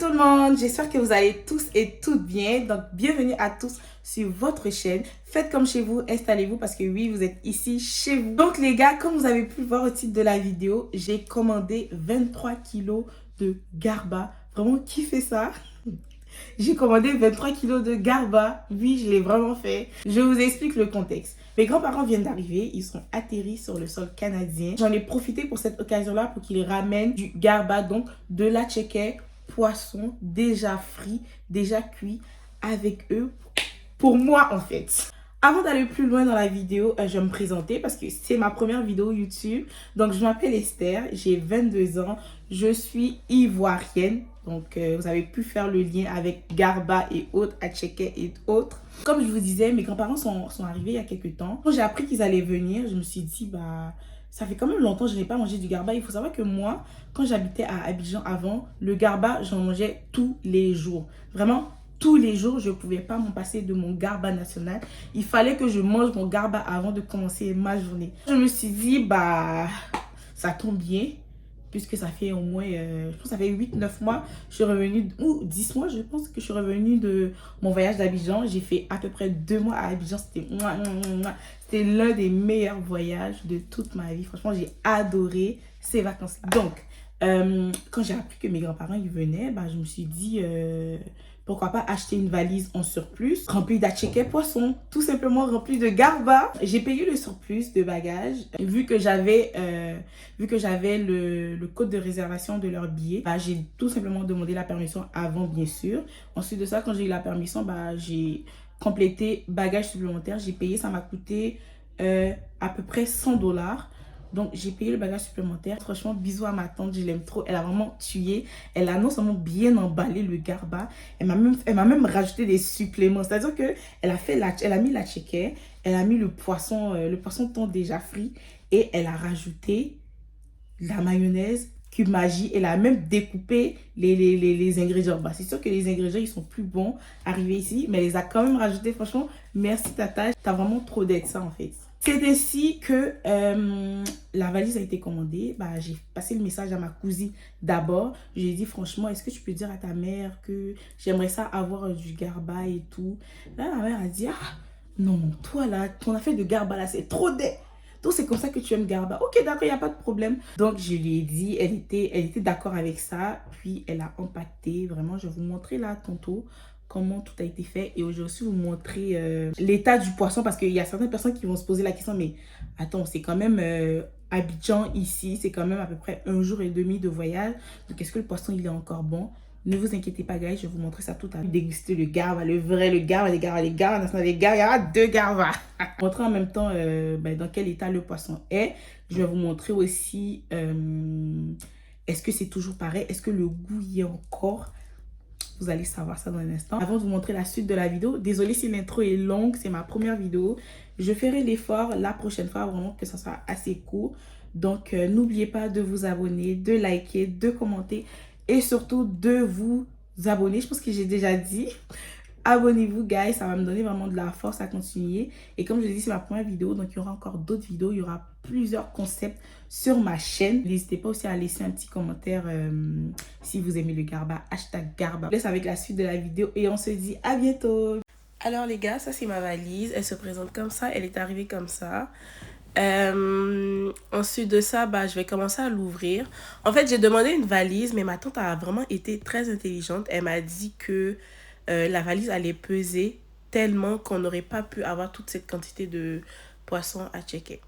tout le monde, j'espère que vous allez tous et toutes bien. Donc, bienvenue à tous sur votre chaîne. Faites comme chez vous, installez-vous parce que oui, vous êtes ici chez vous. Donc les gars, comme vous avez pu le voir au titre de la vidéo, j'ai commandé 23 kilos de garba. Vraiment kiffé ça. J'ai commandé 23 kilos de garba. Oui, je l'ai vraiment fait. Je vous explique le contexte. Mes grands-parents viennent d'arriver. Ils sont atterris sur le sol canadien. J'en ai profité pour cette occasion-là pour qu'ils ramènent du garba, donc de la tchéké, poisson déjà frit, déjà cuit avec eux. Pour moi, en fait. Avant d'aller plus loin dans la vidéo, je vais me présenter parce que c'est ma première vidéo YouTube. Donc, je m'appelle Esther, j'ai 22 ans, je suis ivoirienne. Donc, vous avez pu faire le lien avec Garba et autres, Atcheke et autres. Comme je vous disais, mes grands-parents sont arrivés il y a quelques temps. Quand j'ai appris qu'ils allaient venir, je me suis dit, bah, ça fait quand même longtemps que je n'ai pas mangé du Garba. Il faut savoir que moi, quand j'habitais à Abidjan avant, le Garba, j'en mangeais tous les jours. Vraiment, tous les jours, je ne pouvais pas m'en passer de mon garba national. Il fallait que je mange mon garba avant de commencer ma journée. Je me suis dit, bah, ça tombe bien, puisque ça fait au moins, je pense que ça fait 8-9 mois, je suis revenue, ou 10 mois, je pense que je suis revenue de mon voyage d'Abidjan. J'ai fait à peu près 2 mois à Abidjan. C'était l'un des meilleurs voyages de toute ma vie. Franchement, j'ai adoré ces vacances. Donc, quand j'ai appris que mes grands-parents ils venaient, bah, je me suis dit... pourquoi pas acheter une valise en surplus remplie d'atcheke poisson, tout simplement remplie de garba. J'ai payé le surplus de bagages. Vu que j'avais le code de réservation de leur billet, bah, j'ai tout simplement demandé la permission avant, bien sûr. Ensuite de ça, quand j'ai eu la permission, bah, j'ai complété bagages supplémentaires. J'ai payé, ça m'a coûté à peu près 100 $. Donc, j'ai payé le bagage supplémentaire. Franchement, bisous à ma tante, je l'aime trop. Elle a vraiment tué. Elle a non seulement bien emballé le garba, elle m'a même rajouté des suppléments. C'est-à-dire que elle a mis la tchéké, elle a mis le poisson thon déjà frit et elle a rajouté la mayonnaise, cube magie. Elle a même découpé les ingrédients. Bah, c'est sûr que les ingrédients, ils sont plus bons arrivés ici, mais elle les a quand même rajoutés. Franchement, merci Tata. T'as vraiment trop d'aide ça en fait. C'est ainsi que la valise a été commandée. Bah, j'ai passé le message à ma cousine d'abord. J'ai dit franchement, est-ce que tu peux dire à ta mère que j'aimerais ça avoir du garba et tout. Là, ma mère a dit, ah non, toi là, ton affaire de garba là, c'est trop d'aide. Donc, c'est comme ça que tu aimes garba. Ok, d'accord, il n'y a pas de problème. Donc, je lui ai dit, elle était d'accord avec ça. Puis, elle a empaqueté. Vraiment, je vais vous montrer là tantôt comment tout a été fait. Et je vais aussi vous montrer l'état du poisson. Parce qu'il y a certaines personnes qui vont se poser la question, mais attends, c'est quand même Abidjan ici. C'est quand même à peu près 1 jour et demi de voyage. Donc, est-ce que le poisson, il est encore bon? Ne vous inquiétez pas, guys, je vais vous montrer ça tout à l'heure. Déguster le garba, le vrai, le garba, les garba, il y aura 2 garbas. Montrer en même temps dans quel état le poisson est. Je vais vous montrer aussi est-ce que c'est toujours pareil, est-ce que le goût y est encore. Vous allez savoir ça dans un instant. Avant de vous montrer la suite de la vidéo, désolée si l'intro est longue, c'est ma première vidéo. Je ferai l'effort la prochaine fois vraiment que ça soit assez court. Donc, n'oubliez pas de vous abonner, de liker, de commenter et surtout de vous abonner. Je pense que j'ai déjà dit. Abonnez-vous, guys, ça va me donner vraiment de la force à continuer. Et comme je l'ai dit, c'est ma première vidéo, donc il y aura encore d'autres vidéos. Il y aura plusieurs concepts sur ma chaîne. N'hésitez pas aussi à laisser un petit commentaire si vous aimez le garba, #garba. Je vous laisse avec la suite de la vidéo et on se dit à bientôt. Alors les gars, ça c'est ma valise. Elle se présente comme ça, elle est arrivée comme ça. Ensuite de ça, bah, je vais commencer à l'ouvrir. En fait, j'ai demandé une valise, mais ma tante a vraiment été très intelligente. Elle m'a dit que la valise allait peser tellement qu'on n'aurait pas pu avoir toute cette quantité de poissons à checker.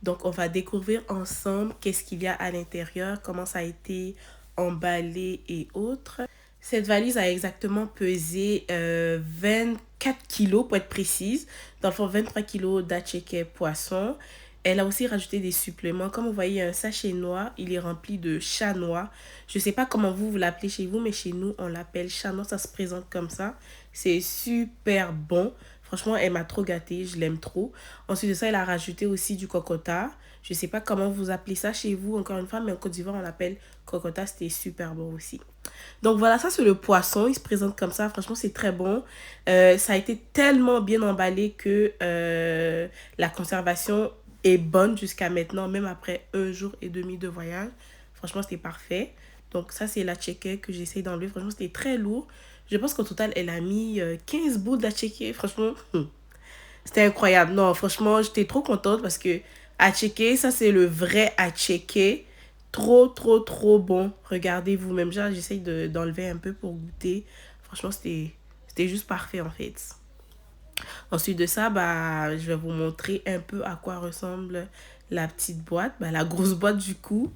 Donc, on va découvrir ensemble qu'est-ce qu'il y a à l'intérieur, comment ça a été emballé et autres. Cette valise a exactement pesé 24 kilos pour être précise. Dans le fond, 23 kilos d'atcheke poisson. Elle a aussi rajouté des suppléments. Comme vous voyez, un sachet noir, il est rempli de chat noir. Je ne sais pas comment vous l'appelez chez vous, mais chez nous, on l'appelle chat noir. Ça se présente comme ça. C'est super bon. Franchement, elle m'a trop gâtée. Je l'aime trop. Ensuite de ça, elle a rajouté aussi du cocota. Je ne sais pas comment vous appelez ça chez vous, encore une fois, mais en Côte d'Ivoire, on l'appelle cocota. C'était super bon aussi. Donc voilà, ça c'est le poisson. Il se présente comme ça. Franchement, c'est très bon. Ça a été tellement bien emballé que la conservation est bonne jusqu'à maintenant, même après 1 jour et demi de voyage. Franchement, c'était parfait. Donc ça, c'est la checker que j'essaie d'enlever. Franchement, c'était très lourd. Je pense qu'au total, elle a mis 15 bouts de la checker. Franchement, c'était incroyable. Non, franchement, j'étais trop contente parce que à checker, ça, c'est le vrai à checker. Trop, trop, trop bon. Regardez vous-même. J'essaye d'enlever un peu pour goûter. Franchement, c'était juste parfait, en fait. Ensuite de ça, bah, je vais vous montrer un peu à quoi ressemble la petite boîte. Bah, la grosse boîte, du coup.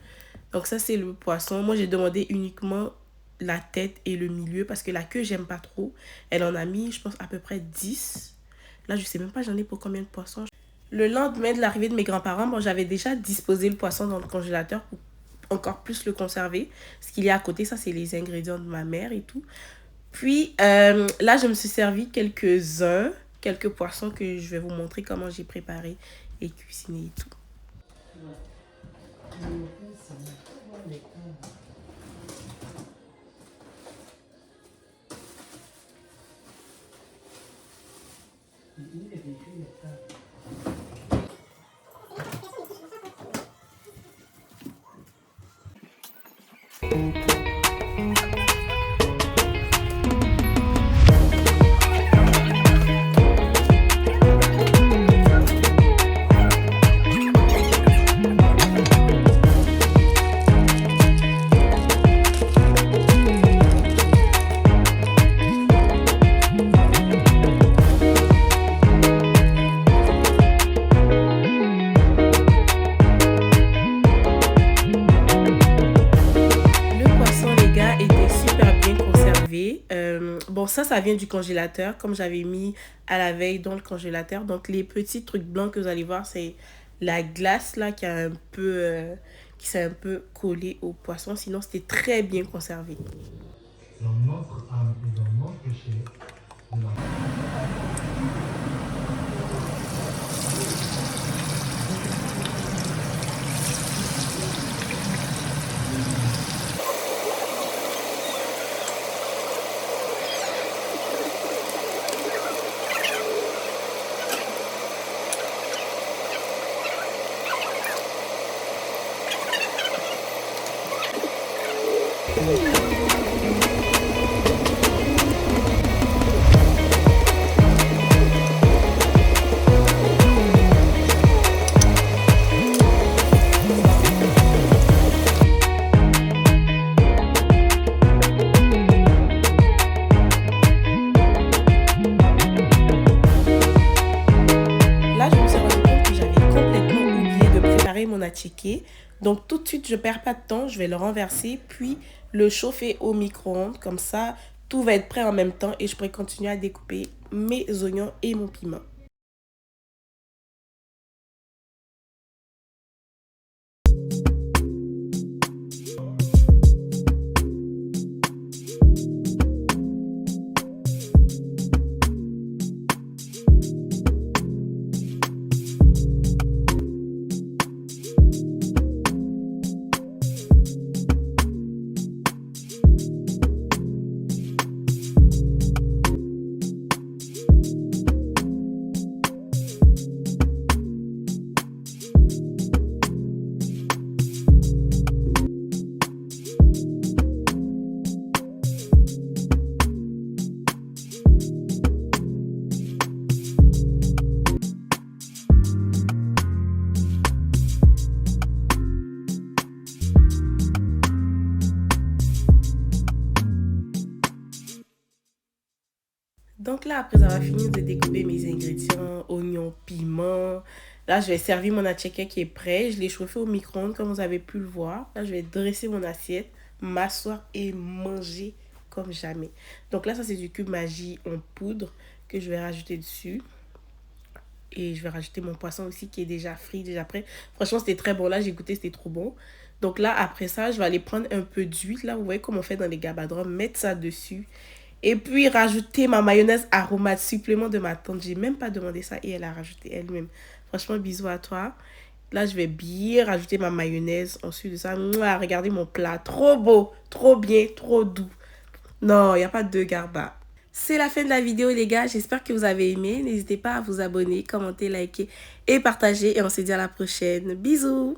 Donc ça, c'est le poisson. Moi, j'ai demandé uniquement la tête et le milieu parce que la queue, j'aime pas trop. Elle en a mis, je pense, à peu près 10. Là, je sais même pas, j'en ai pour combien de poissons. Le lendemain de l'arrivée de mes grands-parents, bon, j'avais déjà disposé le poisson dans le congélateur pour encore plus le conserver. Ce qu'il y a à côté, ça, c'est les ingrédients de ma mère et tout. Puis, là, je me suis servi quelques poissons que je vais vous montrer comment j'ai préparé et cuisiné et tout. Bon, ça vient du congélateur, comme j'avais mis à la veille dans le congélateur. Donc, les petits trucs blancs que vous allez voir, c'est la glace là qui s'est un peu collée au poisson. Sinon, c'était très bien conservé. Dans notre âme et dans notre péché, de la... Mon attiqué. Donc tout de suite, je perds pas de temps, je vais le renverser puis le chauffer au micro-ondes. Comme ça, tout va être prêt en même temps et je pourrai continuer à découper mes oignons et mon piment. Donc là, après avoir fini de découper mes ingrédients, oignons, piments, là, je vais servir mon attiéké qui est prêt. Je l'ai chauffé au micro-ondes, comme vous avez pu le voir. Là, je vais dresser mon assiette, m'asseoir et manger comme jamais. Donc là, ça, c'est du cube magie en poudre que je vais rajouter dessus. Et je vais rajouter mon poisson aussi qui est déjà frit, déjà prêt. Franchement, c'était très bon. Là, j'ai goûté, c'était trop bon. Donc là, après ça, je vais aller prendre un peu d'huile. Là, vous voyez comme on fait dans les gabadrons. Mettre ça dessus. Et puis, rajouter ma mayonnaise aromate, supplément de ma tante. J'ai même pas demandé ça et elle a rajouté elle-même. Franchement, bisous à toi. Là, je vais bien rajouter ma mayonnaise. Ensuite de ça, regardez mon plat. Trop beau, trop bien, trop doux. Non, il n'y a pas de garba. C'est la fin de la vidéo, les gars. J'espère que vous avez aimé. N'hésitez pas à vous abonner, commenter, liker et partager. Et on se dit à la prochaine. Bisous.